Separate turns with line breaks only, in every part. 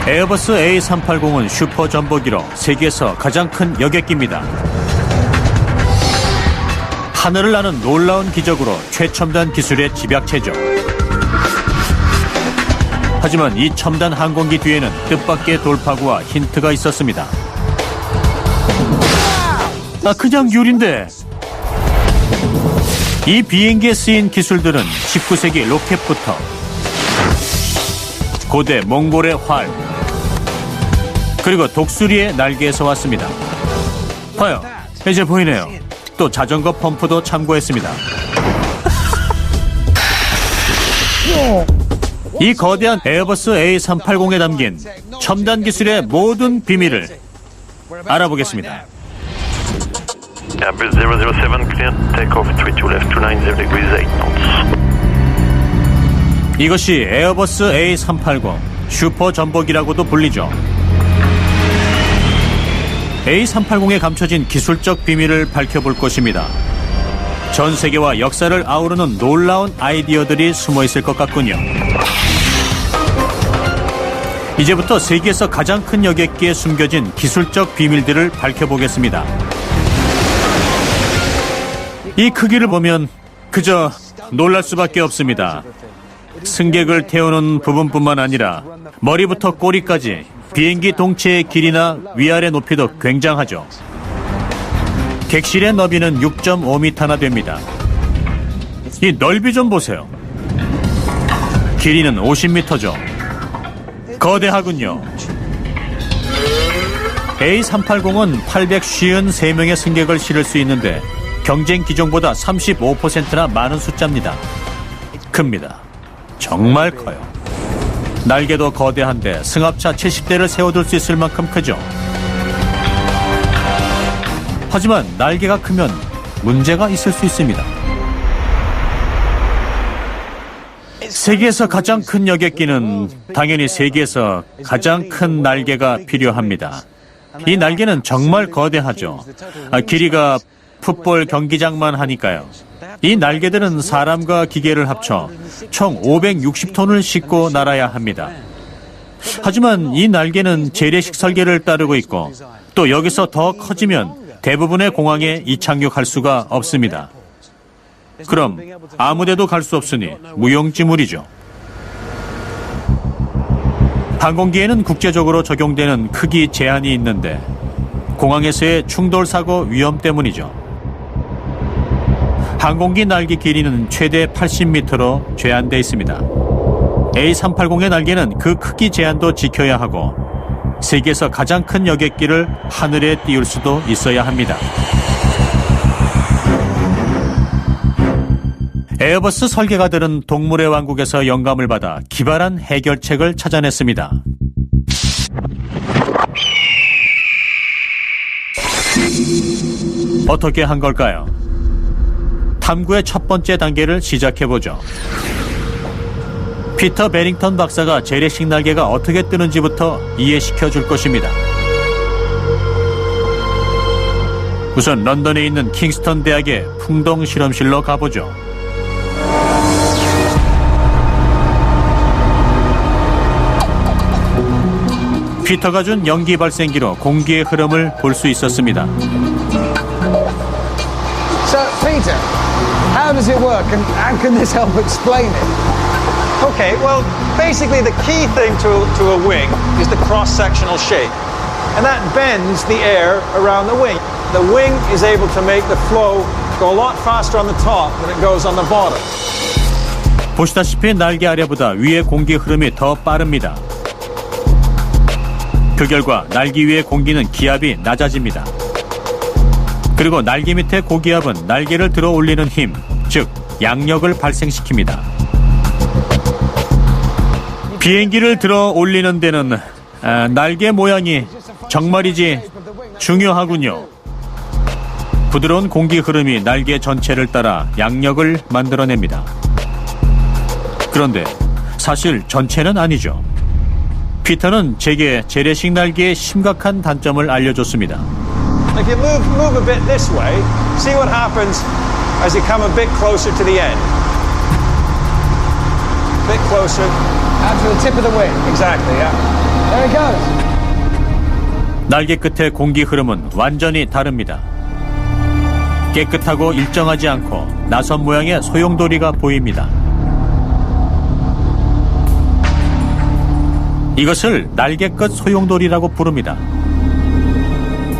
에어버스 A380은 슈퍼 전보기로 세계에서 가장 큰 여객기입니다. 하늘을 나는 놀라운 기적으로 최첨단 기술의 집약체죠. 하지만 이 첨단 항공기 뒤에는 뜻밖의 돌파구와 힌트가 있었습니다. 그냥 유리인데. 이 비행기에 쓰인 기술들은 19세기 로켓부터 고대 몽골의 활, 그리고 독수리의 날개에서 왔습니다. 봐요, 이제 보이네요. 또 자전거 펌프도 참고했습니다. 이 거대한 에어버스 A380에 담긴 첨단 기술의 모든 비밀을 알아보겠습니다.
Airbus 007 clear takeoff 32 left 290 degrees 8 knots.
이것이 에어버스 A380 슈퍼 전복이라고도 불리죠. A380에 감춰진 기술적 비밀을 밝혀볼 것입니다. 전 세계와 역사를 아우르는 놀라운 아이디어들이 숨어 있을 것 같군요. 이제부터 세계에서 가장 큰 여객기에 숨겨진 기술적 비밀들을 밝혀보겠습니다. 이 크기를 보면 그저 놀랄 수밖에 없습니다. 승객을 태우는 부분뿐만 아니라 머리부터 꼬리까지 비행기 동체의 길이나 위아래 높이도 굉장하죠. 객실의 너비는 6.5m나 됩니다. 이 넓이 좀 보세요. 길이는 50m죠. 거대하군요. A380은 853명의 승객을 실을 수 있는데 경쟁 기종보다 35%나 많은 숫자입니다. 큽니다. 정말 커요. 날개도 거대한데 승합차 70대를 세워둘 수 있을 만큼 크죠. 하지만 날개가 크면 문제가 있을 수 있습니다. 세계에서 가장 큰 여객기는 당연히 세계에서 가장 큰 날개가 필요합니다. 이 날개는 정말 거대하죠. 길이가 풋볼 경기장만 하니까요. 이 날개들은 사람과 기계를 합쳐 총 560톤을 싣고 날아야 합니다. 하지만 이 날개는 재래식 설계를 따르고 있고 또 여기서 더 커지면 대부분의 공항에 이착륙할 수가 없습니다. 그럼 아무데도 갈 수 없으니 무용지물이죠. 항공기에는 국제적으로 적용되는 크기 제한이 있는데 공항에서의 충돌 사고 위험 때문이죠. 항공기 날개 길이는 최대 80m로 제한되어 있습니다. A380의 날개는 그 크기 제한도 지켜야 하고 세계에서 가장 큰 여객기를 하늘에 띄울 수도 있어야 합니다. 에어버스 설계가들은 동물의 왕국에서 영감을 받아 기발한 해결책을 찾아냈습니다. 어떻게 한 걸까요? 탐구의 첫 번째 단계를 시작해보죠. 피터 베링턴 박사가 재래식 날개가 어떻게 뜨는지부터 이해시켜 줄 것입니다. 우선 런던에 있는 킹스턴 대학의 풍동 실험실로 가보죠. 피터가 준 연기 발생기로 공기의 흐름을 볼 수 있었습니다.
So, Peter, how does it work and how can this help explain it?
Okay, well, basically the key thing to a wing is the cross-sectional shape. And that bends the air around the wing. The wing is able to make the flow go a lot faster on the top than it goes on the bottom.
보시다시피 날개 아래보다 위의 공기 흐름이 더 빠릅니다. 그 결과 날개 위의 공기는 기압이 낮아집니다. 그리고 날개 밑의 고기압은 날개를 들어 올리는 힘, 즉 양력을 발생시킵니다. 비행기를 들어 올리는 데는 날개 모양이 정말이지 중요하군요. 부드러운 공기 흐름이 날개 전체를 따라 양력을 만들어냅니다. 그런데 사실 전체는 아니죠. 피터는 제게 재래식 날개의 심각한 단점을 알려줬습니다.
If you move a bit this way, see what happens as they come a bit closer to the end. A bit closer.
Out to the tip of the wing.
Exactly, yeah.
There it goes.
날개 끝의 공기 흐름은 완전히 다릅니다. 깨끗하고 일정하지 않고 나선 모양의 소용돌이가 보입니다. 이것을 날개 끝 소용돌이라고 부릅니다.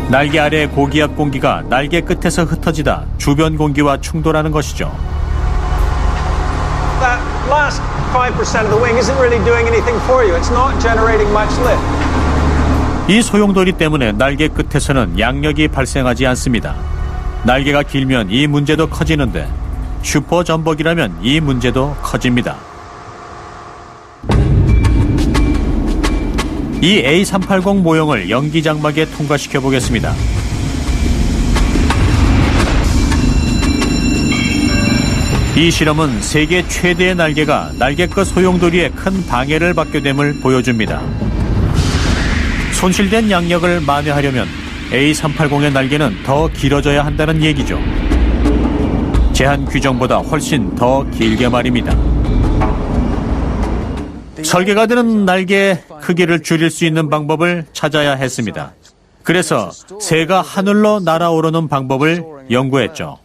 날개 아래의 고기압 공기가 날개 끝에서 흩어지다 주변 공기와 충돌하는 것이죠.
That last 5% of the wing isn't really doing anything for you. It's not generating much lift.
이 소용돌이 때문에 날개 끝에서는 양력이 발생하지 않습니다. 날개가 길면 이 문제도 커지는데 슈퍼 전복이라면 이 문제도 커집니다. 이 A380 모형을 연기 장막에 통과시켜 보겠습니다. 이 실험은 세계 최대의 날개가 날개 끝 소용돌이에 큰 방해를 받게 됨을 보여줍니다. 손실된 양력을 만회하려면 A380의 날개는 더 길어져야 한다는 얘기죠. 제한 규정보다 훨씬 더 길게 말입니다. 설계가 되는 날개 크기를 줄일 수 있는 방법을 찾아야 했습니다. 그래서 새가 하늘로 날아오르는 방법을 연구했죠.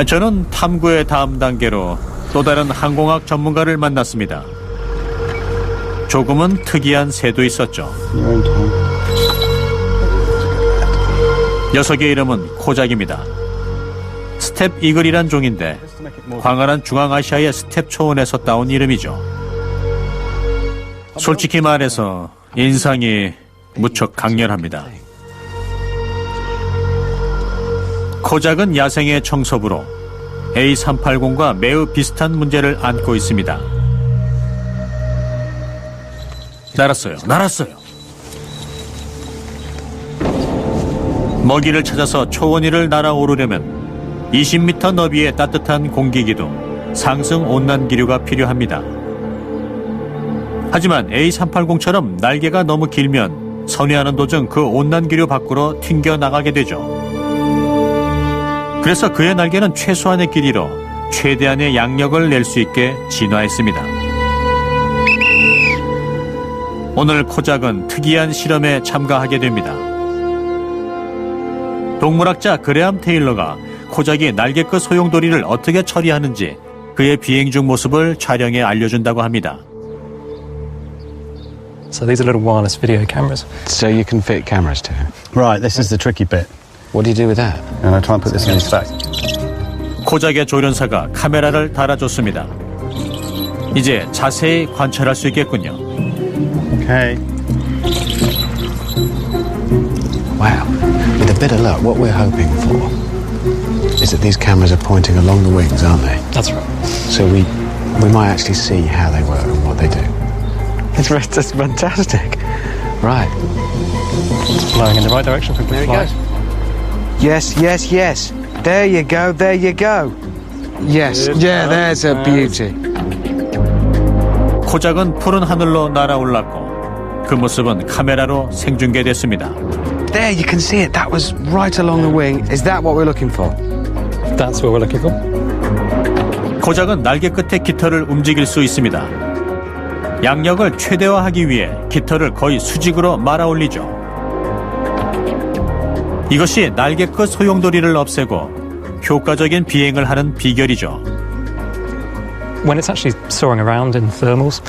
저는 탐구의 다음 단계로 또 다른 항공학 전문가를 만났습니다. 조금은 특이한 새도 있었죠. 녀석의 이름은 코작입니다. 스텝 이글이란 종인데 광활한 중앙아시아의 스텝 초원에서 따온 이름이죠. 솔직히 말해서 인상이 무척 강렬합니다. 코작은 야생의 청소부로 A380과 매우 비슷한 문제를 안고 있습니다. 날았어요. 먹이를 찾아서 초원 위를 날아오르려면 20m 너비의 따뜻한 공기기도 상승 온난 기류가 필요합니다. 하지만 A380처럼 날개가 너무 길면 선회하는 도중 그 온난 기류 밖으로 튕겨 나가게 되죠. 그래서 그의 날개는 최소한의 길이로 최대한의 양력을 낼 수 있게 진화했습니다. 오늘 코작은 특이한 실험에 참가하게 됩니다. 동물학자 그레암 테일러가 코작이 날개 끝 소용돌이를 어떻게 처리하는지 그의 비행 중 모습을 촬영해 알려준다고 합니다.
So these are little wireless video cameras.
So you can fit cameras to him.
Right, this is the tricky bit.
What do you do with that?
And I try and put this in his back.
코작의 조련사가 카메라를 달아줬습니다. 이제 자세히 관찰할 수 있겠군요.
Okay.
Wow. With a bit of luck, what we're hoping for is that these cameras are pointing along the wings, aren't they?
That's right.
So we might actually see how they work and what they do. That's fantastic. Right.
It's blowing in the right direction for
There it
flight.
goes. Yes. There you go.
Yes. Yeah, there's a beauty.
코작은 푸른 하늘로 날아올랐고 그 모습은 카메라로 생중계됐습니다.
There, you can see it. That was right along the wing. Is that what we're looking for?
That's what we're looking for.
코작은 날개 끝에 깃털을 움직일 수 있습니다. 양력을 최대화하기 위해 깃털을 거의 수직으로 말아올리죠. 이것이 날개 끝 소용돌이를 없애고 효과적인 비행을 하는 비결이죠.
When it's actually soaring around in thermals,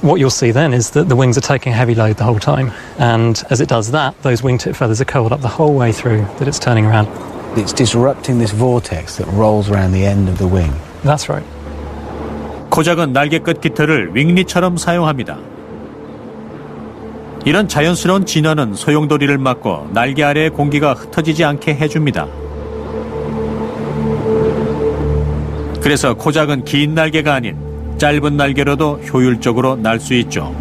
what you'll see then is that the wings are taking a heavy load the whole time. And as it does that, those wingtip feathers are curled up the whole way through that it's turning around.
It's disrupting this vortex that rolls around the end of the wing.
That's right.
코작은 날개 끝 깃털을 윙리처럼 사용합니다. 이런 자연스러운 진화는 소용돌이를 막고 날개 아래의 공기가 흩어지지 않게 해줍니다. 그래서 코작은 긴 날개가 아닌 짧은 날개로도 효율적으로 날 수 있죠.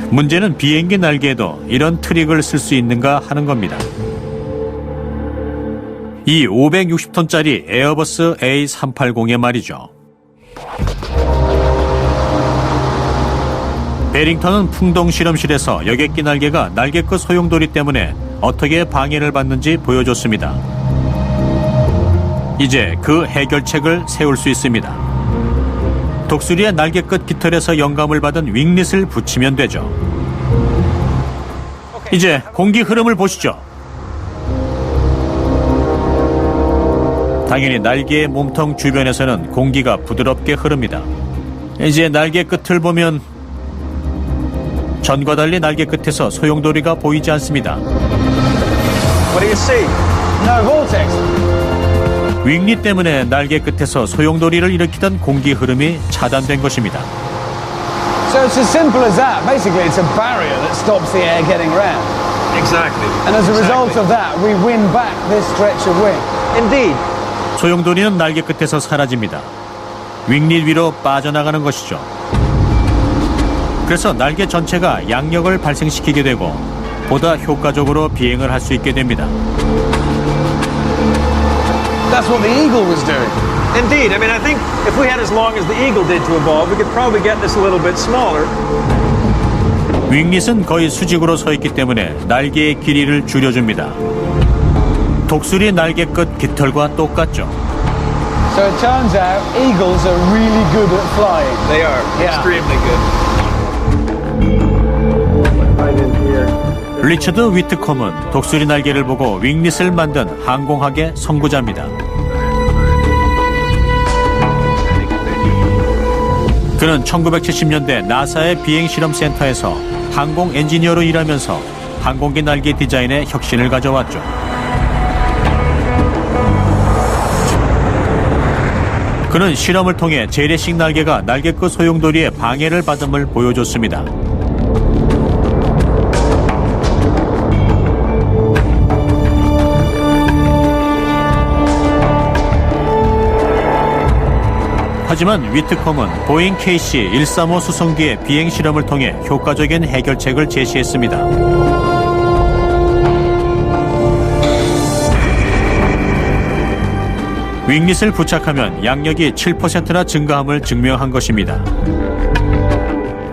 문제는 비행기 날개에도 이런 트릭을 쓸 수 있는가 하는 겁니다. 이 560톤짜리 에어버스 A380의 말이죠. 베링턴은 풍동 실험실에서 여객기 날개가 날개 끝 소용돌이 때문에 어떻게 방해를 받는지 보여줬습니다. 이제 그 해결책을 세울 수 있습니다. 독수리의 날개 끝 깃털에서 영감을 받은 윙릿을 붙이면 되죠. 이제 공기 흐름을 보시죠. 당연히 날개의 몸통 주변에서는 공기가 부드럽게 흐릅니다. 이제 날개 끝을 보면 전과 달리 날개 끝에서 소용돌이가 보이지 않습니다.
What do you see?
No vortex.
윙릿 때문에 날개 끝에서 소용돌이를 일으키던 공기 흐름이 차단된 것입니다.
So it's as simple as that. Basically, it's a barrier that stops the air getting round.
Exactly.
And as a result of that, we win back this stretch of wing.
Indeed.
소용돌이는 날개 끝에서 사라집니다. 윙릿 위로 빠져나가는 것이죠. 그래서 날개 전체가 양력을 발생시키게 되고 보다 효과적으로 비행을 할 수 있게 됩니다.
That's what the eagle was doing.
Indeed. I mean, I think if we had as long as the eagle did to evolve, we could probably get this a little bit smaller.
윙릿은 거의 수직으로 서 있기 때문에 날개의 길이를 줄여줍니다. 독수리 날개 끝 깃털과 똑같죠.
So it turns out eagles are really good at flying.
They are extremely good.
리처드 위트컴은 독수리 날개를 보고 윙릿을 만든 항공학의 선구자입니다. 그는 1970년대 나사의 비행실험센터에서 항공 엔지니어로 일하면서 항공기 날개 디자인에 혁신을 가져왔죠. 그는 실험을 통해 재래식 날개가 날개 끝 소용돌이의 방해를 받음을 보여줬습니다. 하지만 위트컴은 보잉 KC-135 수송기의 비행 실험을 통해 효과적인 해결책을 제시했습니다. 윙릿을 부착하면 양력이 7%나 증가함을 증명한 것입니다.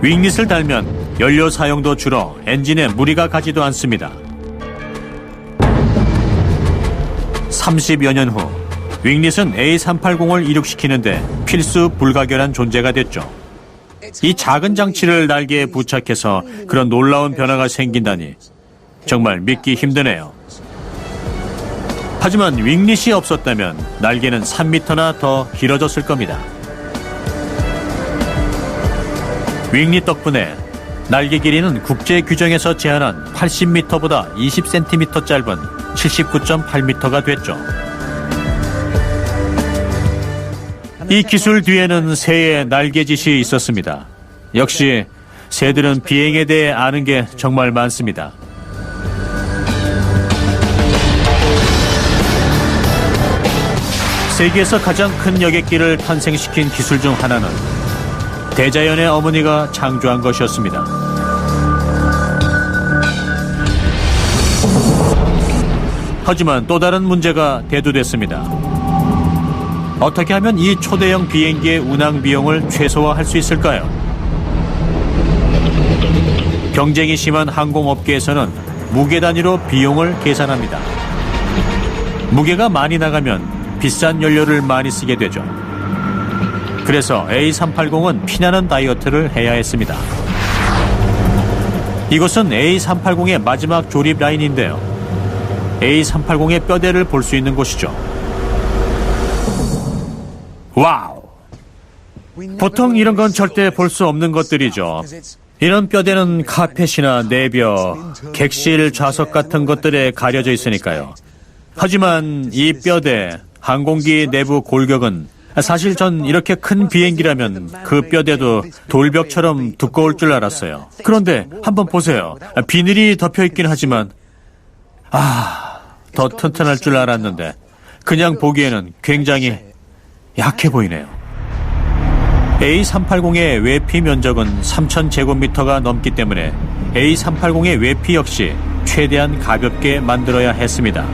윙릿을 달면 연료 사용도 줄어 엔진에 무리가 가지도 않습니다. 30여 년 후 윙릿은 A380을 이륙시키는데 필수 불가결한 존재가 됐죠. 이 작은 장치를 날개에 부착해서 그런 놀라운 변화가 생긴다니 정말 믿기 힘드네요. 하지만 윙릿이 없었다면 날개는 3m나 더 길어졌을 겁니다. 윙릿 덕분에 날개 길이는 국제 규정에서 제한한 80m보다 20cm 짧은 79.8m가 됐죠. 이 기술 뒤에는 새의 날개짓이 있었습니다. 역시 새들은 비행에 대해 아는 게 정말 많습니다. 세계에서 가장 큰 여객기를 탄생시킨 기술 중 하나는 대자연의 어머니가 창조한 것이었습니다. 하지만 또 다른 문제가 대두됐습니다. 어떻게 하면 이 초대형 비행기의 운항 비용을 최소화할 수 있을까요? 경쟁이 심한 항공업계에서는 무게 단위로 비용을 계산합니다. 무게가 많이 나가면 비싼 연료를 많이 쓰게 되죠. 그래서 A380은 피나는 다이어트를 해야 했습니다. 이곳은 A380의 마지막 조립 라인인데요. A380의 뼈대를 볼 수 있는 곳이죠. 와우! 보통 이런 건 절대 볼 수 없는 것들이죠. 이런 뼈대는 카펫이나 내벼, 객실 좌석 같은 것들에 가려져 있으니까요. 하지만 이 뼈대, 항공기 내부 골격은 사실 전 이렇게 큰 비행기라면 그 뼈대도 돌벽처럼 두꺼울 줄 알았어요. 그런데 한번 보세요. 비늘이 덮여 있긴 하지만 더 튼튼할 줄 알았는데 그냥 보기에는 굉장히 약해 보이네요. A380의 외피 면적은 3,000제곱미터가 넘기 때문에 A380의 외피 역시 최대한 가볍게 만들어야 했습니다.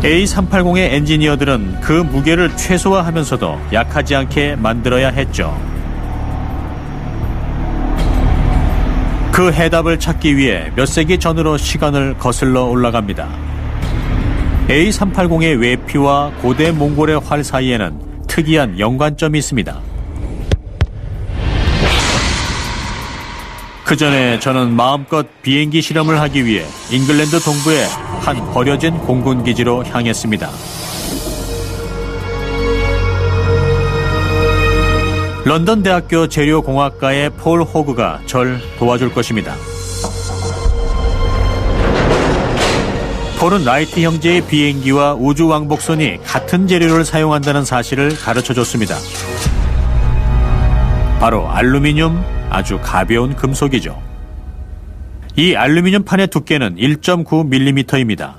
A380의 엔지니어들은 그 무게를 최소화하면서도 약하지 않게 만들어야 했죠. 그 해답을 찾기 위해 몇 세기 전으로 시간을 거슬러 올라갑니다. A380의 외피와 고대 몽골의 활 사이에는 특이한 연관점이 있습니다. 그 전에 저는 마음껏 비행기 실험을 하기 위해 잉글랜드 동부의 한 버려진 공군 기지로 향했습니다. 런던 대학교 재료공학과의 폴 호그가 절 도와줄 것입니다. 폴은 라이트 형제의 비행기와 우주 왕복선이 같은 재료를 사용한다는 사실을 가르쳐줬습니다. 바로 알루미늄, 아주 가벼운 금속이죠. 이 알루미늄 판의 두께는 1.9mm입니다.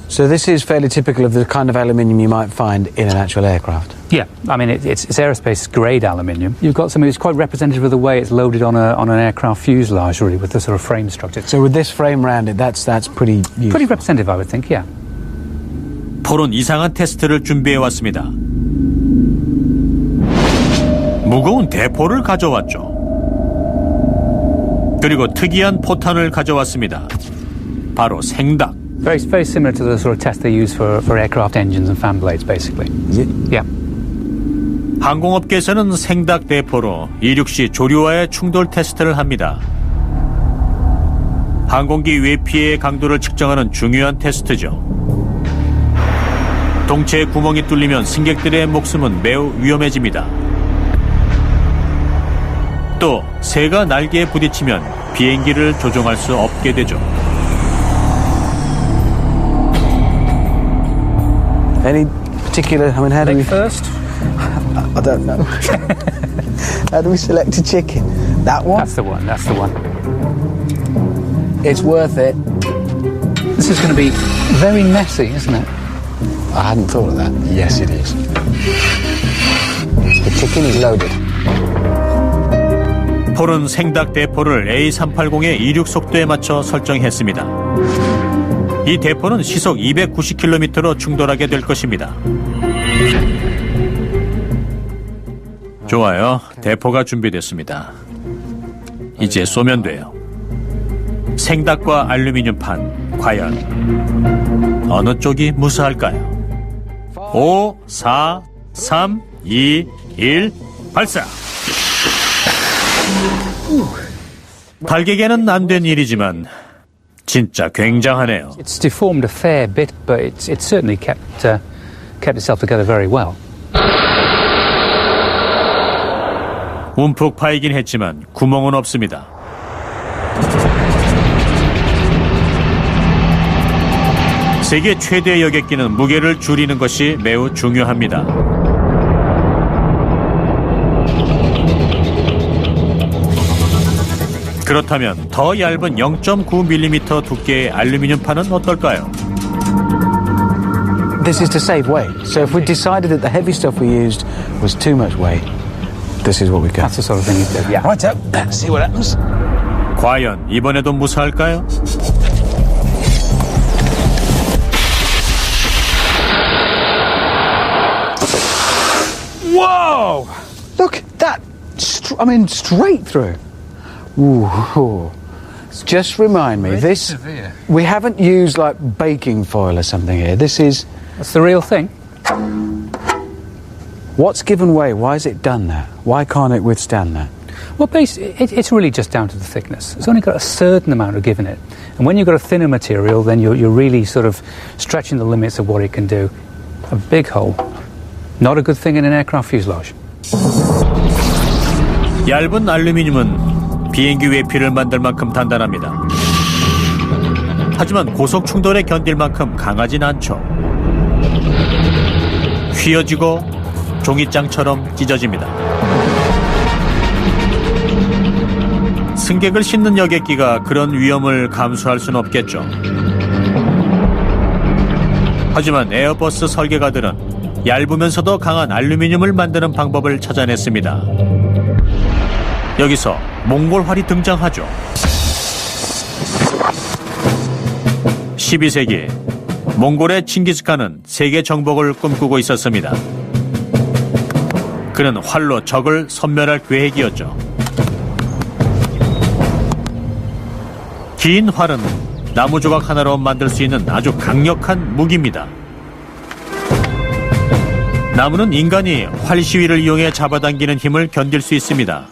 So this is fairly typical of the kind of aluminium you might find in an actual aircraft.
Yeah, I mean, it's aerospace grade aluminium. You've got something that's quite representative of the way it's loaded on an aircraft fuselage, really, with the sort of frame structure.
So with this frame round it, that's pretty useful.
Pretty representative, I would think, yeah.
폴은 이상한 테스트를 준비해왔습니다. 무거운 대포를 가져왔죠. 그리고 특이한 포탄을 가져왔습니다. 바로 생닭.
Very similar to the sort of test they use for aircraft engines and fan blades, basically.
Is it?
Yeah.
항공업계에서는 생닭 대포로 이륙 시 조류와의 충돌 테스트를 합니다. 항공기 외피의 강도를 측정하는 중요한 테스트죠. 동체에 구멍이 뚫리면 승객들의 목숨은 매우 위험해집니다. 또 새가 날개에 부딪히면 비행기를 조종할 수 없게 되죠.
Any particular, I mean, how do we...
First?
I don't know. How do we select a chicken? That one?
That's the one, that's the one.
It's worth it.
This is going to be very messy, isn't it?
I hadn't thought of that. Yes, it is. The chicken is loaded.
폴은 생닭 대포를 A380의 이륙 속도에 맞춰 설정했습니다. 이 대포는 시속 290km로 충돌하게 될 것입니다. 좋아요. 대포가 준비됐습니다. 이제 쏘면 돼요. 생닭과 알루미늄 판, 과연 어느 쪽이 무사할까요? 5, 4, 3, 2, 1, 발사! 달개게는 안 된 일이지만 진짜 굉장하네요.
It's deformed a fair bit, but it's certainly kept itself together very well.
움푹 파이긴 했지만 구멍은 없습니다. 세계 최대 여객기는 무게를 줄이는 것이 매우 중요합니다. 그렇다면 더 얇은 0.9mm 두께의 알루미늄 판은 어떨까요?
This is to save weight. So if we decided that the heavy stuff we used was too much weight, this is what we got.
That's the sort of thing you do, yeah.
Right up. Let's see what happens.
과연 이번에도 무사할까요?
Whoa! Look, that, straight through. Ooh. Just remind me, this, we haven't used like baking foil or something here. This is...
That's the real thing.
What's given way? Why has it done that? Why can't it withstand that?
Well, it's really just down to the thickness. It's only got a certain amount of give in it. And when you've got a thinner material, then you're really sort of stretching the limits of what it can do. A big hole. Not a good thing in an aircraft fuselage.
얇은 알루미늄은 비행기 외피를 만들 만큼 단단합니다. 하지만 고속 충돌에 견딜 만큼 강하진 않죠. 휘어지고 종이장처럼 찢어집니다. 승객을 싣는 여객기가 그런 위험을 감수할 수는 없겠죠. 하지만 에어버스 설계가들은 얇으면서도 강한 알루미늄을 만드는 방법을 찾아냈습니다. 여기서 몽골활이 등장하죠. 12세기 몽골의 칭기스칸은 세계 정복을 꿈꾸고 있었습니다. 그는 활로 적을 섬멸할 계획이었죠. 긴 활은 나무 조각 하나로 만들 수 있는 아주 강력한 무기입니다. 나무는 인간이 활 시위를 이용해 잡아당기는 힘을 견딜 수 있습니다.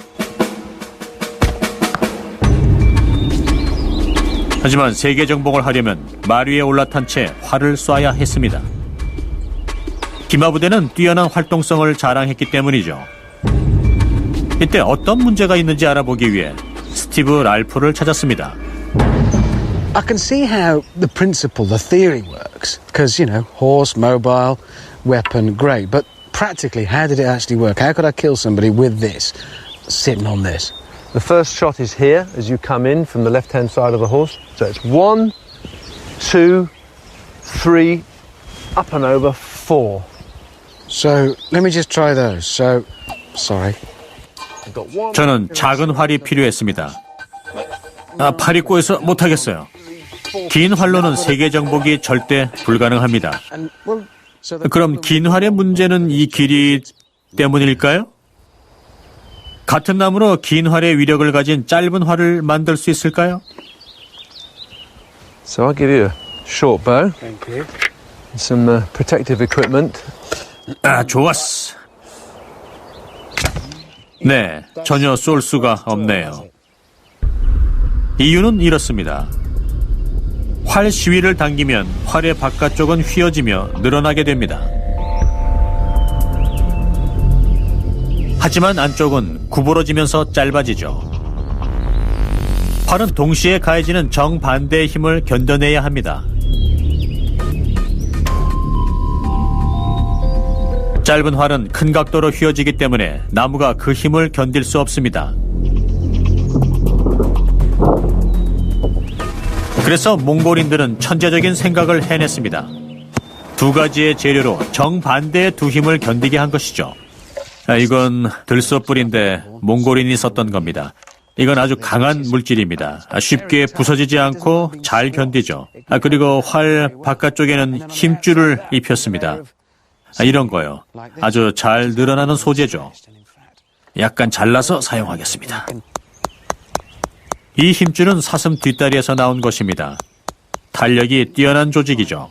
하지만 세계 정복을 하려면 말 위에 올라탄 채 활을 쏴야 했습니다. 기마부대는 뛰어난 활동성을 자랑했기 때문이죠. 이때 어떤 문제가 있는지 알아보기 위해 스티브 랄프를 찾았습니다.
I can see how the principle, the theory works. Because, horse, mobile, weapon, great. But practically, how did it actually work? How could I kill somebody with this, sitting on this?
The first shot is here as you come in from the left-hand side of the horse. So it's 1, 2, 3, up and over, 4.
So, let me just try those. So, sorry.
저는 작은 활이 필요했습니다. 팔이 꼬여서 못하겠어요. 긴 활로는 세계 정복이 절대 불가능합니다. 그럼 긴 활의 문제는 이 길이 때문일까요? 같은 나무로 긴 활의 위력을 가진 짧은 활을 만들 수 있을까요?
So I'll give you a short bow.
Thank you.
Some protective equipment.
좋았어. 네, 전혀 쏠 수가 없네요. 이유는 이렇습니다. 활 시위를 당기면 활의 바깥쪽은 휘어지며 늘어나게 됩니다. 하지만 안쪽은 구부러지면서 짧아지죠. 활은 동시에 가해지는 정반대의 힘을 견뎌내야 합니다. 짧은 활은 큰 각도로 휘어지기 때문에 나무가 그 힘을 견딜 수 없습니다. 그래서 몽골인들은 천재적인 생각을 해냈습니다. 두 가지의 재료로 정반대의 두 힘을 견디게 한 것이죠. 이건 들소뿔인데 몽골인이 썼던 겁니다. 이건 아주 강한 물질입니다. 쉽게 부서지지 않고 잘 견디죠. 그리고 활 바깥쪽에는 힘줄을 입혔습니다. 이런 거요. 아주 잘 늘어나는 소재죠. 약간 잘라서 사용하겠습니다. 이 힘줄은 사슴 뒷다리에서 나온 것입니다. 탄력이 뛰어난 조직이죠.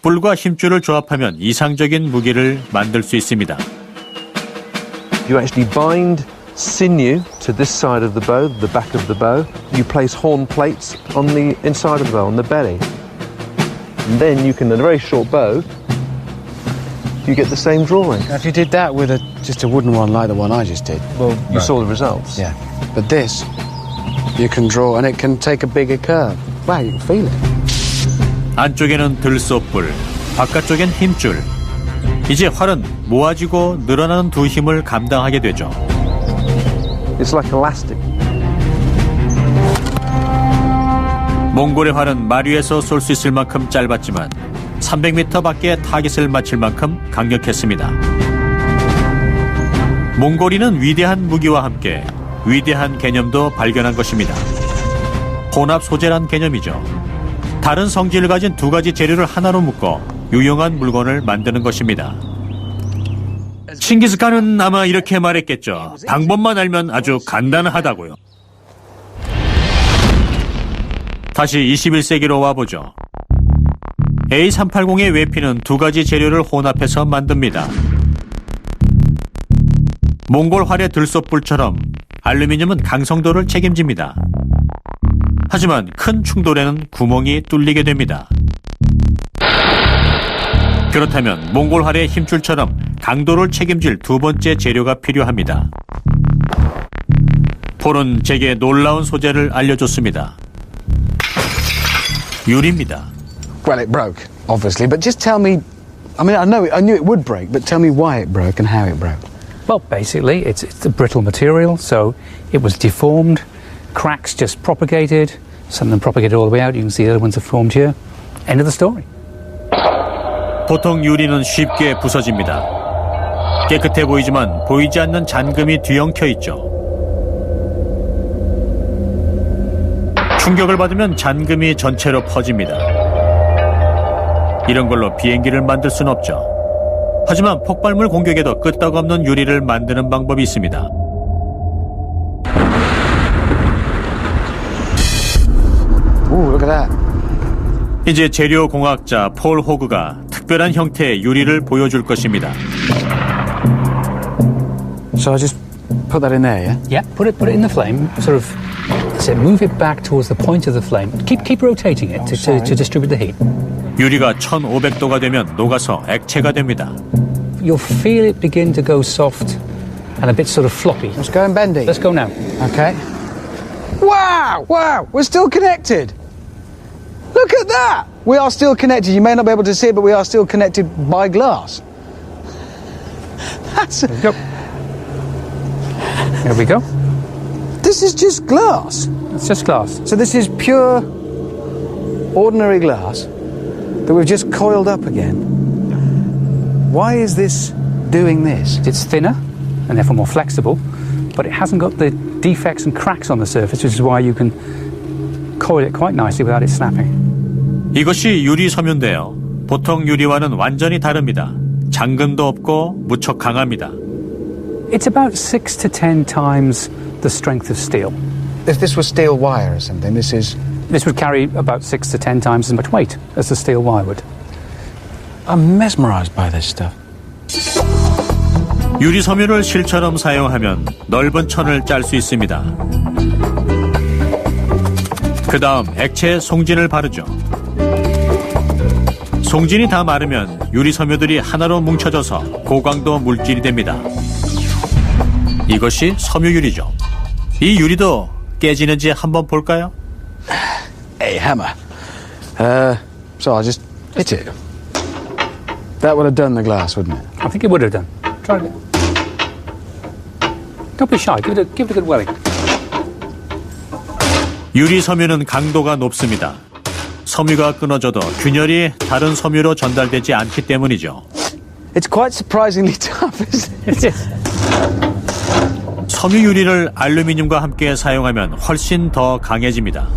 뿔과 힘줄을 조합하면 이상적인 무기를 만들 수 있습니다.
You actually bind sinew to this side of the bow, the back of the bow. You place horn plates on the inside of the bow, on the belly. And then you can, in a very short bow, you get the same drawing.
If you did that with just a wooden one like the one I just did.
Well, you saw the results.
Yeah. But this, you can draw and it can take a bigger curve. Wow, you can feel it.
안쪽에는 들소뿔, 바깥쪽엔 힘줄. 이제 활은 모아지고 늘어나는 두 힘을 감당하게 되죠.
It's like elastic.
몽골의 활은 말 위에서 쏠 수 있을 만큼 짧았지만 300m 밖에 타깃을 맞힐 만큼 강력했습니다. 몽골인은 위대한 무기와 함께 위대한 개념도 발견한 것입니다. 혼합 소재란 개념이죠. 다른 성질을 가진 두 가지 재료를 하나로 묶어 유용한 물건을 만드는 것입니다. 칭기스칸은 아마 이렇게 말했겠죠. 방법만 알면 아주 간단하다고요. 다시 21세기로 와보죠. A380의 외피는 두 가지 재료를 혼합해서 만듭니다. 몽골 활의 들소뿔처럼 알루미늄은 강성도를 책임집니다. 하지만 큰 충돌에는 구멍이 뚫리게 됩니다. 그렇다면 몽골 활의 힘줄처럼 강도를 책임질 두 번째 재료가 필요합니다. 폴은 제게 놀라운 소재를 알려줬습니다. 유리입니다.
Well, it broke, obviously, but just tell me. I mean, I knew it would break, but tell me why it broke and how it broke.
Well, basically, it's a brittle material, so it was deformed. Cracks just propagated. Some of them propagated all the way out. You can see the other ones are formed here. End of the story.
보통 유리는 쉽게 부서집니다. 깨끗해 보이지만 보이지 않는 잔금이 뒤엉켜 있죠. 충격을 받으면 잔금이 전체로 퍼집니다. 이런 걸로 비행기를 만들 수는 없죠. 하지만 폭발물 공격에도 끄떡없는 유리를 만드는 방법이 있습니다.
Ooh, look at that.
이제 재료 공학자 폴 호그가 특별한 형태의 유리를 보여줄 것입니다.
So I just put that in there, yeah?
Yeah, put it in the flame. Sort of, that's it. Move it back towards the point of the flame. Keep rotating it to distribute the heat.
유리가 1500도가 되면 녹아서 액체가 됩니다.
You'll feel it begin to go soft and a bit sort of floppy.
Let's go and bendy.
Let's go now.
Okay. Wow! Wow! We're still connected. Look at that! We are still connected. You may not be able to see it, but we are still connected by glass. That's.
There we go. There we go.
This is just glass.
It's just glass.
So this is pure, ordinary glass that we've just coiled up again. Why is this doing this?
It's thinner and therefore more flexible, but it hasn't got the defects and cracks on the surface, which is why you can coil it quite nicely without it snapping.
이것이 유리 섬유인데요. 보통 유리와는 완전히 다릅니다. 잠금도 없고 무척 강합니다.
It's about 6 to 10 times the strength of steel.
If this was steel wire or something, this
would carry about 6 to 10 times as much weight as the steel wire would.
I'm mesmerized by this stuff.
유리 섬유를 실처럼 사용하면 넓은 천을 짤 수 있습니다. 그 다음 액체에 송진을 바르죠. 송진이 다 마르면 유리 섬유들이 하나로 뭉쳐져서 고강도 물질이 됩니다. 이것이 섬유유리죠. 이 유리도 깨지는지 한번 볼까요?
Hey, hammer. So I'll just hit it. That would have done the glass, wouldn't it?
I think it would have done. Try it again. Don't be shy. Give it a good welling.
유리 섬유는 강도가 높습니다. 섬유가 끊어져도 균열이 다른 섬유로 전달되지 않기 때문이죠.
It's quite surprisingly tough, isn't it?
It is.
섬유 유리를 알루미늄과 함께 사용하면 훨씬 더 강해집니다.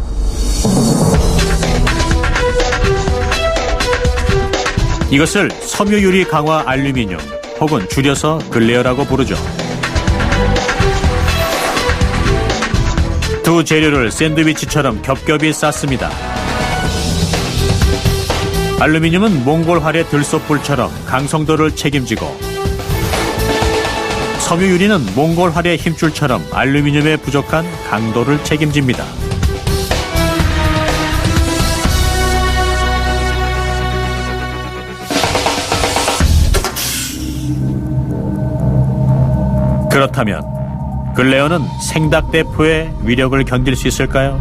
이것을 섬유 유리 강화 알루미늄 혹은 줄여서 글레어라고 부르죠. 두 재료를 샌드위치처럼 겹겹이 쌓습니다. 알루미늄은 몽골활의 들소불처럼 강성도를 책임지고 섬유유리는 몽골활의 힘줄처럼 알루미늄에 부족한 강도를 책임집니다. 그렇다면 글레어는 생닭대포의 위력을 견딜 수 있을까요?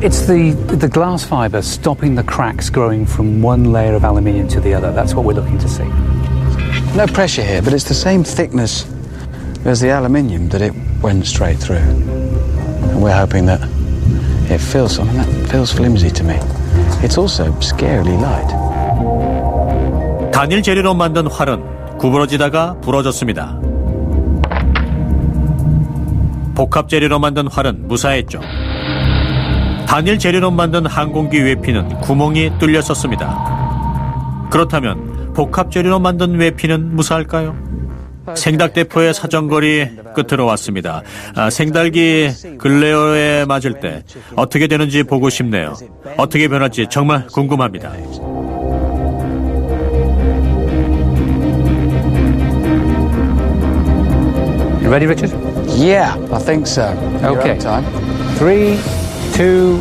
It's the glass fibre stopping the cracks growing from one layer of aluminium to the other. That's what we're looking to see.
No pressure here, but it's the same thickness as the aluminium that it went straight through. And we're hoping that it feels something that feels flimsy to me. It's also scarily light.
단일 재료로 만든 활은 구부러지다가 부러졌습니다. 복합 재료로 만든 활은 무사했죠. 단일 재료로 만든 항공기 외피는 구멍이 뚫렸었습니다. 그렇다면 복합 재료로 만든 외피는 무사할까요? 생닭대포의 사정거리 끝으로 왔습니다. 생닭이 글레어에 맞을 때 어떻게 되는지 보고 싶네요. 어떻게 변할지 정말 궁금합니다.
You ready, Richard?
Yeah, I think so.
Okay.
Time.
3, 2,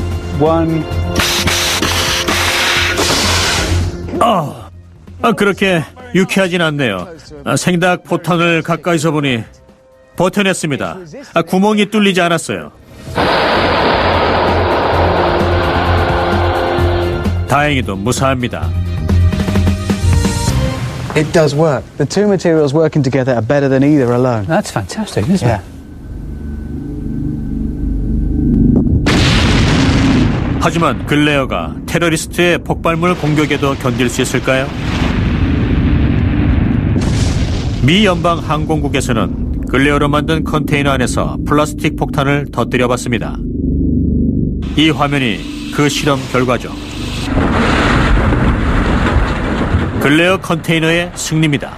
1.
그렇게 유쾌하진 않네요. 생닭 포탄을 가까이서 보니 버텨냈습니다. 구멍이 뚫리지 않았어요. 다행히도 무사합니다.
It does work. The two materials working together are better than either alone.
That's fantastic, isn't
Yeah.
it?
하지만 글레어가 테러리스트의 폭발물 공격에도 견딜 수 있을까요? 미 연방 항공국에서는 글레어로 만든 컨테이너 안에서 플라스틱 폭탄을 터뜨려 봤습니다. 이 화면이 그 실험 결과죠. 글레어 컨테이너의 승리입니다.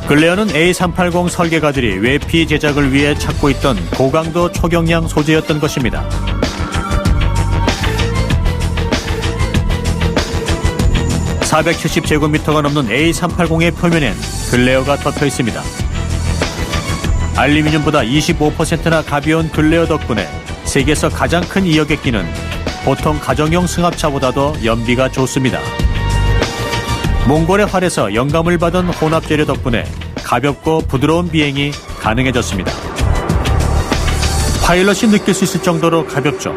근래어는 A380 설계가들이 외피 제작을 위해 찾고 있던 고강도 초경량 소재였던 것입니다. (470제곱미터가) 넘는 A380의 표면엔 글레어가 덮여 있습니다. 알루미늄보다 25%나 가벼운 글레어 덕분에 세계에서 가장 큰 이 여객기는 보통 가정용 승합차보다도 연비가 좋습니다. 몽골의 활에서 영감을 받은 혼합재료 덕분에 가볍고 부드러운 비행이 가능해졌습니다. 파일럿이 느낄 수 있을 정도로 가볍죠.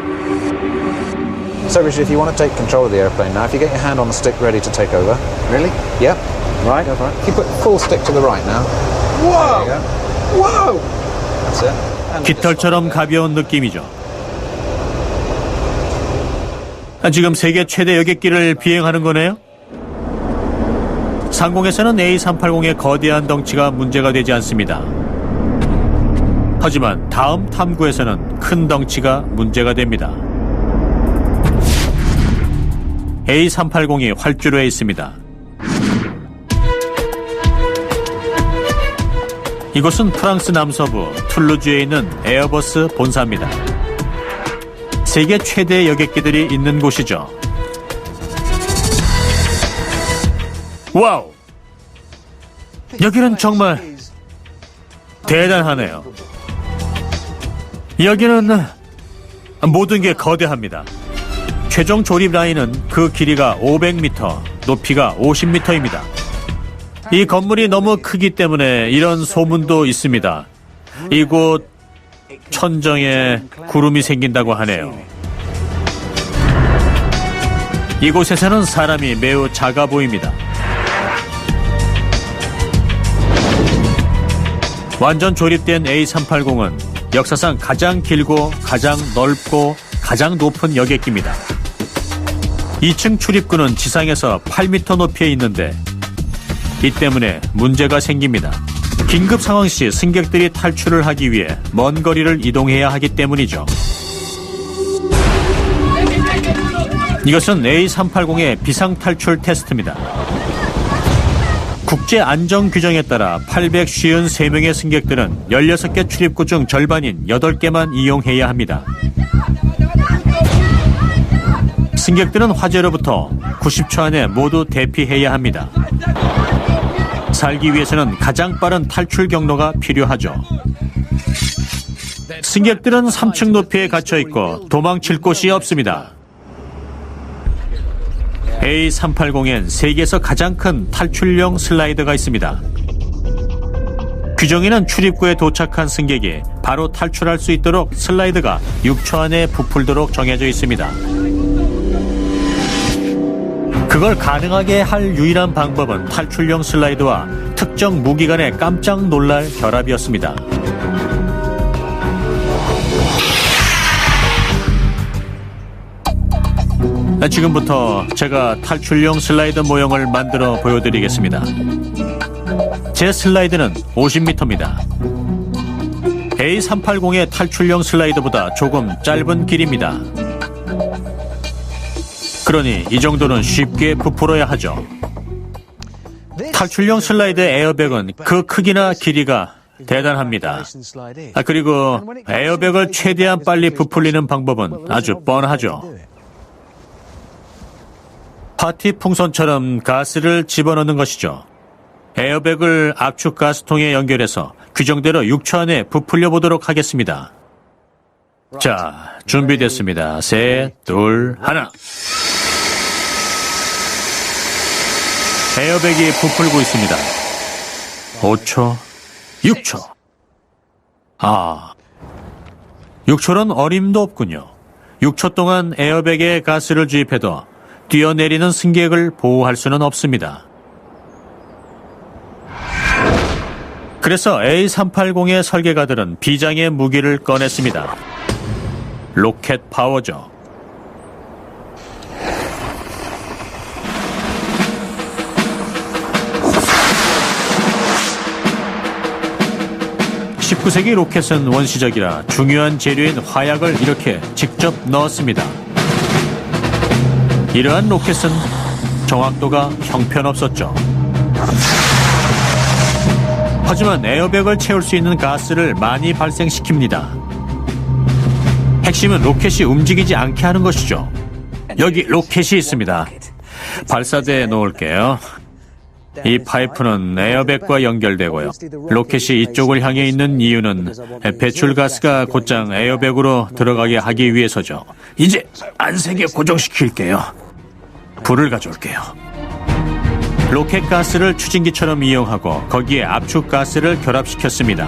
So, Richard, if you want to take control of the airplane now, if you get your hand on the stick ready to take over.
Really?
Yep.
Right.
Go for it. If you put full stick to the right now.
Whoa!
There you
Whoa!
go. That's it. And
깃털처럼 가벼운 느낌이죠. 지금 세계 최대 여객기를 비행하는 거네요? 상공에서는 A380의 거대한 덩치가 문제가 되지 않습니다. 하지만 다음 탐구에서는 큰 덩치가 문제가 됩니다. A380이 활주로에 있습니다. 이곳은 프랑스 남서부 툴루즈에 있는 에어버스 본사입니다. 세계 최대 여객기들이 있는 곳이죠. 와우! 여기는 정말 대단하네요. 여기는 모든 게 거대합니다. 최종 조립 라인은 그 길이가 500m, 높이가 50m입니다. 이 건물이 너무 크기 때문에 이런 소문도 있습니다. 이곳 천정에 구름이 생긴다고 하네요. 이곳에서는 사람이 매우 작아 보입니다. 완전 조립된 A380은 역사상 가장 길고 가장 넓고 가장 높은 여객기입니다. 2층 출입구는 지상에서 8m 높이에 있는데 이 때문에 문제가 생깁니다. 긴급 상황 시 승객들이 탈출을 하기 위해 먼 거리를 이동해야 하기 때문이죠. 이것은 A380의 비상탈출 테스트입니다. 국제안전규정에 따라 853명의 승객들은 16개 출입구 중 절반인 8개만 이용해야 합니다. 승객들은 화재로부터 90초 안에 모두 대피해야 합니다. 살기 위해서는 가장 빠른 탈출 경로가 필요하죠. 승객들은 3층 높이에 갇혀있고 도망칠 곳이 없습니다. A380엔 세계에서 가장 큰 탈출용 슬라이더가 있습니다. 규정에는 출입구에 도착한 승객이 바로 탈출할 수 있도록 슬라이드가 6초 안에 부풀도록 정해져 있습니다. 그걸 가능하게 할 유일한 방법은 탈출용 슬라이드와 특정 무기 간의 깜짝 놀랄 결합이었습니다. 지금부터 제가 탈출용 슬라이드 모형을 만들어 보여드리겠습니다. 제 슬라이드는 50m입니다. A380의 탈출용 슬라이드보다 조금 짧은 길입니다. 그러니 이 정도는 쉽게 부풀어야 하죠. 탈출용 슬라이드 에어백은 그 크기나 길이가 대단합니다. 그리고 에어백을 최대한 빨리 부풀리는 방법은 아주 뻔하죠. 파티 풍선처럼 가스를 집어넣는 것이죠. 에어백을 압축 가스통에 연결해서 규정대로 6초 안에 부풀려 보도록 하겠습니다. 자, 준비됐습니다. 셋, 둘, 하나. 에어백이 부풀고 있습니다. 5초, 6초. 6초는 어림도 없군요. 6초 동안 에어백에 가스를 주입해도 뛰어내리는 승객을 보호할 수는 없습니다. 그래서 A380의 설계가들은 비장의 무기를 꺼냈습니다. 로켓 파워죠. (19세기) 로켓은 원시적이라 중요한 재료인 화약을 이렇게 직접 넣었습니다. 이러한 로켓은 정확도가 형편없었죠. 하지만 에어백을 채울 수 있는 가스를 많이 발생시킵니다. 핵심은 로켓이 움직이지 않게 하는 것이죠. 여기 로켓이 있습니다. 발사대에 놓을게요. 이 파이프는 에어백과 연결되고요. 로켓이 이쪽을 향해 있는 이유는 배출가스가 곧장 에어백으로 들어가게 하기 위해서죠. 이제 안색에 고정시킬게요. 불을 가져올게요. 로켓 가스를 추진기처럼 이용하고 거기에 압축가스를 결합시켰습니다.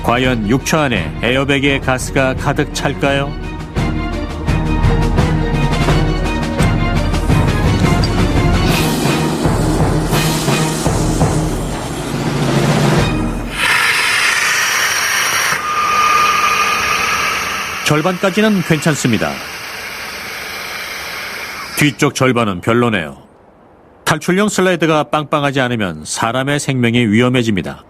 과연 6초 안에 에어백에 가스가 가득 찰까요? 절반까지는 괜찮습니다. 뒤쪽 절반은 별로네요. 탈출용 슬라이드가 빵빵하지 않으면 사람의 생명이 위험해집니다.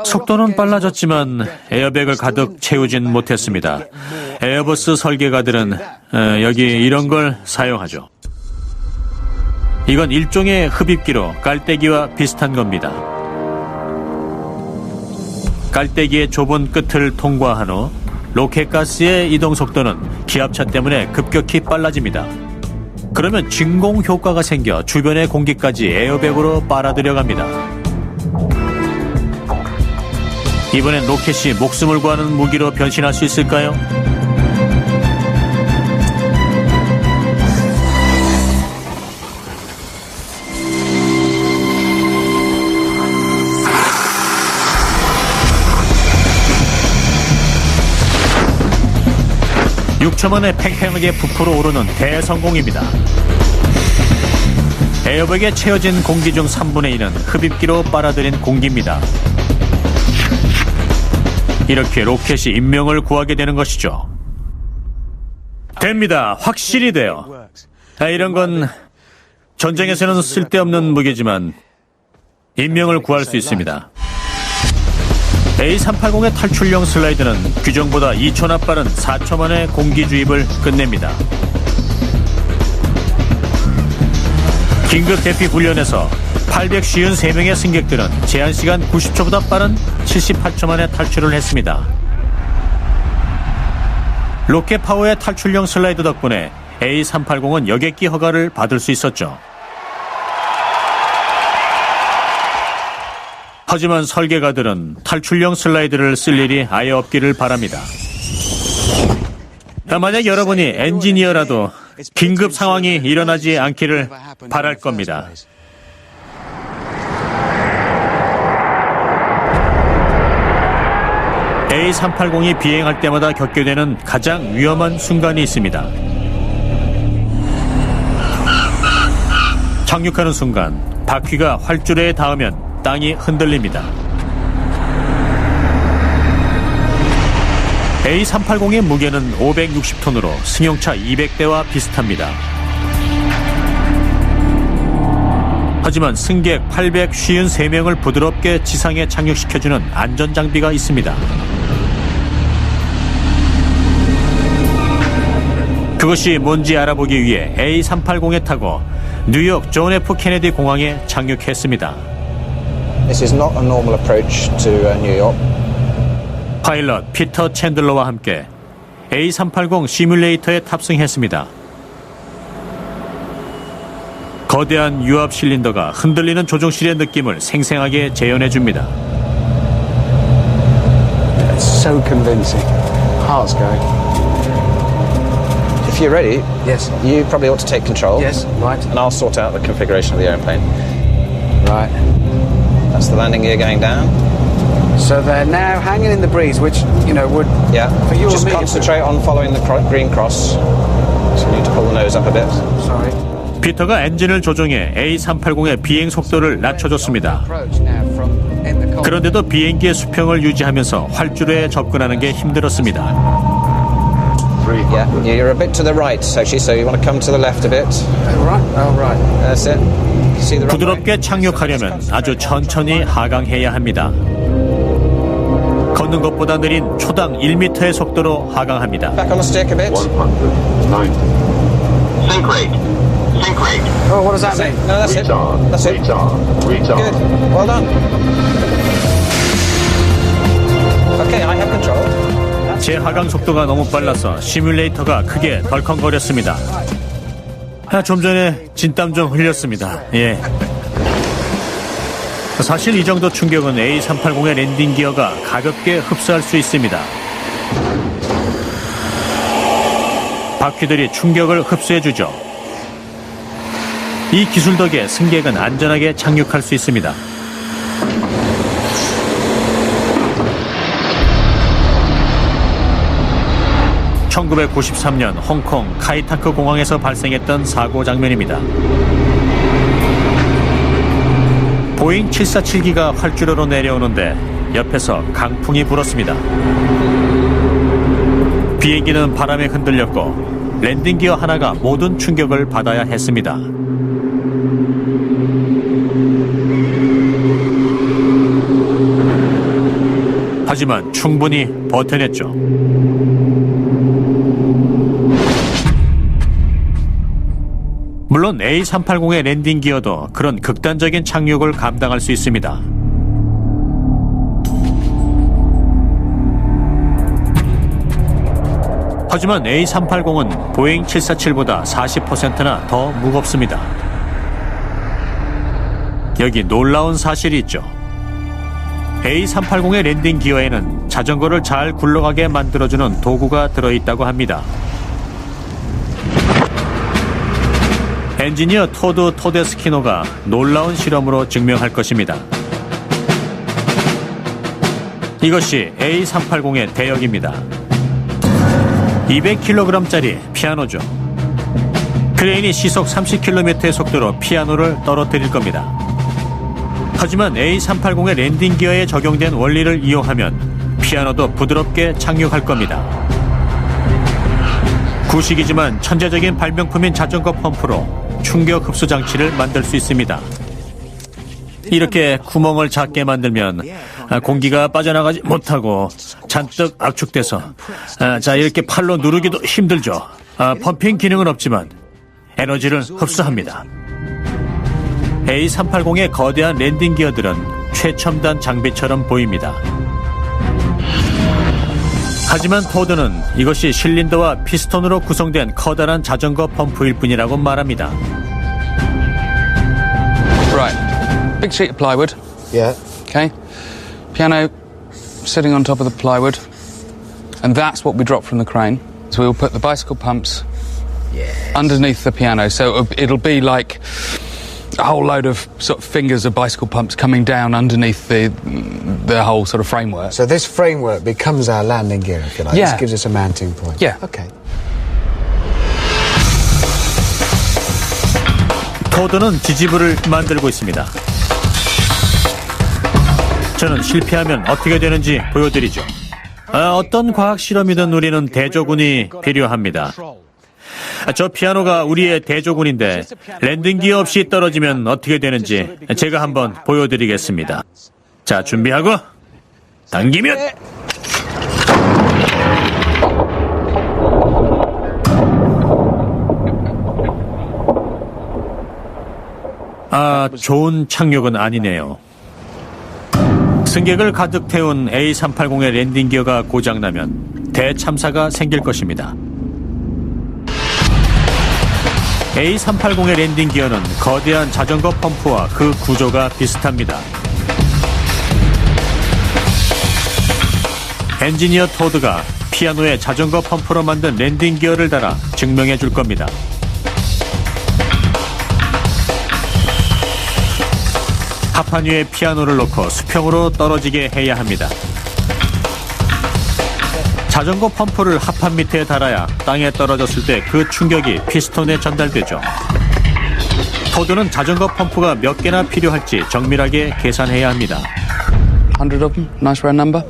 속도는 빨라졌지만 에어백을 가득 채우진 못했습니다. 에어버스 설계가들은 여기 이런 걸 사용하죠. 이건 일종의 흡입기로 깔때기와 비슷한 겁니다. 깔때기의 좁은 끝을 통과한 후 로켓가스의 이동 속도는 기압차 때문에 급격히 빨라집니다. 그러면 진공 효과가 생겨 주변의 공기까지 에어백으로 빨아들여갑니다. 이번엔 로켓이 목숨을 구하는 무기로 변신할 수 있을까요? (6초) 만에 팽팽하게 부풀어 오르는 대성공입니다. 에어백에 채워진 공기 중 3분의 1은 흡입기로 빨아들인 공기입니다. 이렇게 로켓이 인명을 구하게 되는 것이죠. 됩니다. 확실히 돼요. 이런 건 전쟁에서는 쓸데없는 무기지만 인명을 구할 수 있습니다. A380의 탈출용 슬라이드는 규정보다 2초나 빠른 4초 만에 공기 주입을 끝냅니다. 긴급 대피 훈련에서 853명의 승객들은 제한시간 90초보다 빠른 78초 만에 탈출을 했습니다. 로켓 파워의 탈출용 슬라이드 덕분에 A380은 여객기 허가를 받을 수 있었죠. 하지만 설계가들은 탈출용 슬라이드를 쓸 일이 아예 없기를 바랍니다. 만약 여러분이 엔지니어라도 긴급 상황이 일어나지 않기를 바랄 겁니다. A380이 비행할 때마다 겪게 되는 가장 위험한 순간이 있습니다. 착륙하는 순간 바퀴가 활주로에 닿으면 땅이 흔들립니다. A380의 무게는 560톤으로 승용차 200대와 비슷합니다. 하지만 승객 853명을 부드럽게 지상에 착륙시켜주는 안전장비가 있습니다. 그것이 뭔지 알아보기 위해 A380에 타고 뉴욕 존 F 케네디 공항에 착륙했습니다.
This is not a normal approach to New York.
파일럿 피터 챈들러와 함께 A380 시뮬레이터에 탑승했습니다. 거대한 유압 실린더가 흔들리는 조종실의 느낌을 생생하게 재현해줍니다.
It's so convincing. Heart's going.
If you're ready,
Yes.
you probably ought to take control.
Yes, right.
And I'll sort out the configuration of the airplane.
Right.
That's the landing gear going down.
So they're now hanging in the breeze, which, you know, would...
Yeah.
For you
Just
and me,
concentrate on following the green cross. So you need to pull the nose up a bit.
Sorry.
피터가 엔진을 조종해 A380의 비행 속도를 낮춰줬습니다.
Approach now from in the cockpit.
그런데도 비행기의 수평을 유지하면서 활주로에 접근하는 게 힘들었습니다.
Yeah. You're a bit to the right, actually, so you want to come to the left a bit.
Oh, right. Oh, right.
That's it. See the runway?
부드럽게 착륙하려면 아주 천천히 하강해야 합니다. 걷는 것보다 느린 초당 1m의 속도로 하강합니다.
Back on the stick a bit.
190. Sync rate. Sync rate.
Oh, what does that mean? No, that's it. That's it. Good. Well done. Okay, I have control.
제 하강 속도가 너무 빨라서 시뮬레이터가 크게 덜컹거렸습니다. 좀 전에 진땀 좀 흘렸습니다. 예. 사실 이 정도 충격은 A380의 랜딩 기어가 가볍게 흡수할 수 있습니다. 바퀴들이 충격을 흡수해주죠. 이 기술 덕에 승객은 안전하게 착륙할 수 있습니다. (1993년) 홍콩 카이타크 공항에서 발생했던 사고 장면입니다. 보잉 747기가 활주로로 내려오는데 옆에서 강풍이 불었습니다. 비행기는 바람에 흔들렸고 랜딩 기어 하나가 모든 충격을 받아야 했습니다. 하지만 충분히 버텨냈죠. 물론 A380의 랜딩 기어도 그런 극단적인 착륙을 감당할 수 있습니다. 하지만 A380은 보잉 747보다 40%나 더 무겁습니다. 여기 놀라운 사실이 있죠. A380의 랜딩 기어에는 자전거를 잘 굴러가게 만들어주는 도구가 들어있다고 합니다. 엔지니어 토드 토데스키노가 놀라운 실험으로 증명할 것입니다. 이것이 A380의 대역입니다. 200kg짜리 피아노죠. 크레인이 시속 30km의 속도로 피아노를 떨어뜨릴 겁니다. 하지만 A380의 랜딩 기어에 적용된 원리를 이용하면 피아노도 부드럽게 착륙할 겁니다. 구식이지만 천재적인 발명품인 자전거 펌프로 충격 흡수 장치를 만들 수 있습니다. 이렇게 구멍을 작게 만들면 공기가 빠져나가지 못하고 잔뜩 압축돼서 자 이렇게 팔로 누르기도 힘들죠. 펌핑 기능은 없지만 에너지를 흡수합니다. A380의 거대한 랜딩 기어들은 최첨단 장비처럼 보입니다. 하지만 토드는 이것이 실린더와 피스톤으로 구성된 커다란 자전거 펌프일 뿐이라고 말합니다.
Right. Big sheet of plywood.
Yeah.
Okay. Piano sitting on top of the plywood. And that's what we drop from the crane. So we'll put the bicycle pumps underneath the piano. So it'll be like a whole load of sort of fingers of bicycle pumps coming down underneath the whole sort of framework.
So this framework becomes our landing gear, if you like.
Yeah.
This gives us a mounting point.
Yeah.
Okay.
토드는 지지부를 만들고 있습니다. 저는 실패하면 어떻게 되는지 보여드리죠. 어떤 과학 실험이든 우리는 대조군이 필요합니다. 저 피아노가 우리의 대조군인데 랜딩 기어 없이 떨어지면 어떻게 되는지 제가 한번 보여드리겠습니다. 자, 준비하고 당기면 좋은 착륙은 아니네요. 승객을 가득 태운 A380의 랜딩 기어가 고장나면 대참사가 생길 것입니다. A380의 랜딩 기어는 거대한 자전거 펌프와 그 구조가 비슷합니다. 엔지니어 토드가 피아노에 자전거 펌프로 만든 랜딩 기어를 달아 증명해 줄 겁니다. 합판 위에 피아노를 놓고 수평으로 떨어지게 해야 합니다. 자전거 펌프를 합판 밑에 달아야 땅에 떨어졌을 때 그 충격이 피스톤에 전달되죠. 토드는 자전거 펌프가 몇 개나 필요할지 정밀하게 계산해야 합니다.
100 of them. Nice round number.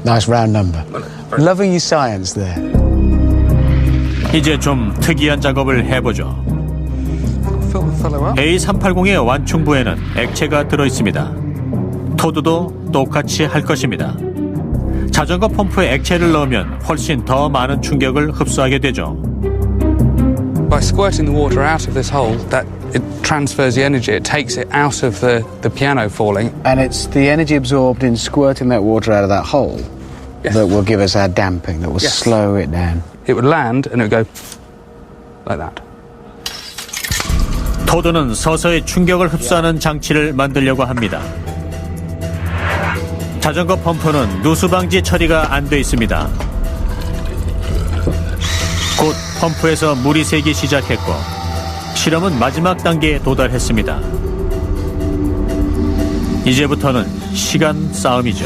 Nice round number. Loving your science there.
이제 좀 특이한 작업을 해보죠. A380의 완충부에는 액체가 들어있습니다. 토드도 똑같이 할 것입니다. 자전거 펌프에 액체를 넣으면 훨씬 더 많은 충격을 흡수하게 되죠.
By squirting the water out of this hole, that it transfers the energy. It takes it out of the piano falling.
And it's the energy absorbed in squirting that water out of that hole that will give us our damping, that will slow it down.
It would land and it would go like that.
토드는 서서히 충격을 흡수하는 장치를 만들려고 합니다. 자전거 펌프는 누수 방지 처리가 안 돼 있습니다. 곧 펌프에서 물이 새기 시작했고 실험은 마지막 단계에 도달했습니다. 이제부터는 시간 싸움이죠.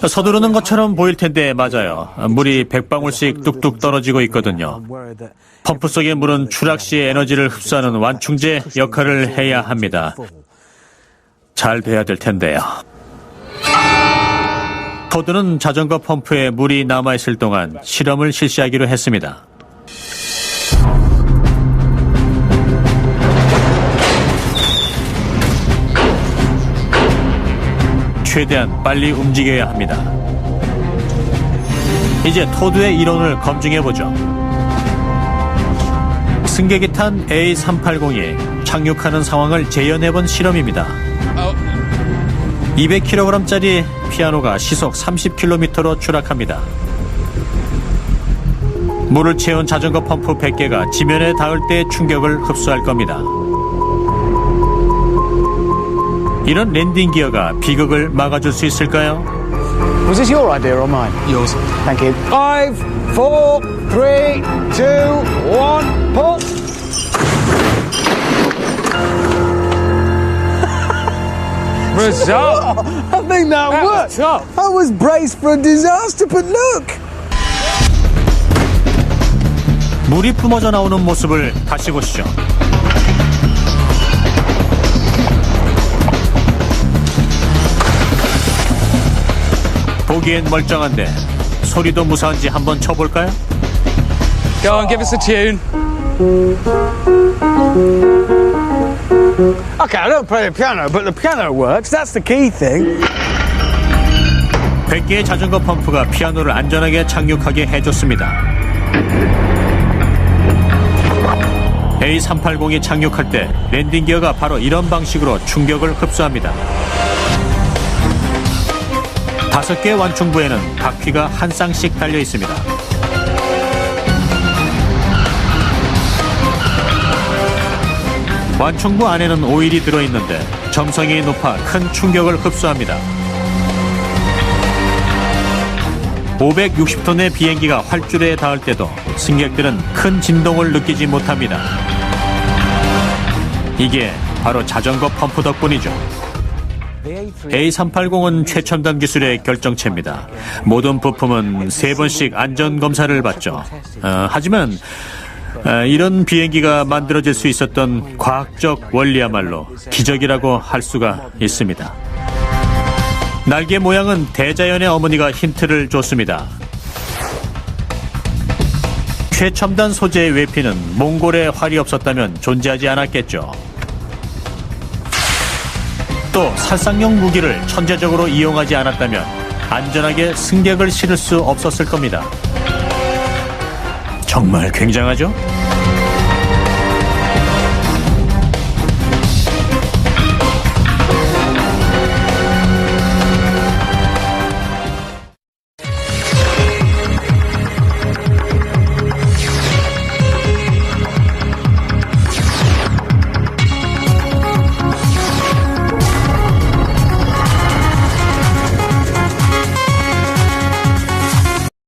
서두르는 것처럼 보일 텐데 맞아요. 물이 100방울씩 뚝뚝 떨어지고 있거든요. 펌프 속의 물은 추락 시에 에너지를 흡수하는 완충제 역할을 해야 합니다. 잘 돼야 될 텐데요. 토드는 자전거 펌프에 물이 남아있을 동안 실험을 실시하기로 했습니다. 최대한 빨리 움직여야 합니다. 이제 토드의 이론을 검증해보죠. 승객이 탄 A380이 착륙하는 상황을 재현해본 실험입니다. 200kg짜리 피아노가 시속 30km로 추락합니다. 물을 채운 자전거 펌프 100개가 지면에 닿을 때 충격을 흡수할 겁니다. 이런 랜딩 기어가 비극을 막아줄 수 있을까요?
Was this your idea or mine?
Yours.
Thank you.
5, 4, 3, 2, 1, pull.
Result!
I think that worked. I was braced for a disaster, but look.
물이 뿜어져 나오는 모습을 다시 보시죠. 보기엔 멀쩡한데 소리도 무사한지 한번 쳐볼까요?
Go on, give us a tune.
Okay, I don't play the piano, but the piano works. That's the key thing.
100개의 자전거 펌프가 피아노를 안전하게 착륙하게 해줬습니다. A380이 착륙할 때 랜딩 기어가 바로 이런 방식으로 충격을 흡수합니다. 5개의 완충부에는 바퀴가 한 쌍씩 달려 있습니다. 완충부 안에는 오일이 들어있는데 점성이 높아 큰 충격을 흡수합니다. 560톤의 비행기가 활주로에 닿을 때도 승객들은 큰 진동을 느끼지 못합니다. 이게 바로 자전거 펌프 덕분이죠. A380은 최첨단 기술의 결정체입니다. 모든 부품은 3번씩 안전검사를 받죠. 하지만 이런 비행기가 만들어질 수 있었던 과학적 원리야말로 기적이라고 할 수가 있습니다. 날개 모양은 대자연의 어머니가 힌트를 줬습니다. 최첨단 소재의 외피는 몽골에 활이 없었다면 존재하지 않았겠죠. 또 살상용 무기를 천재적으로 이용하지 않았다면 안전하게 승객을 실을 수 없었을 겁니다. 정말 굉장하죠?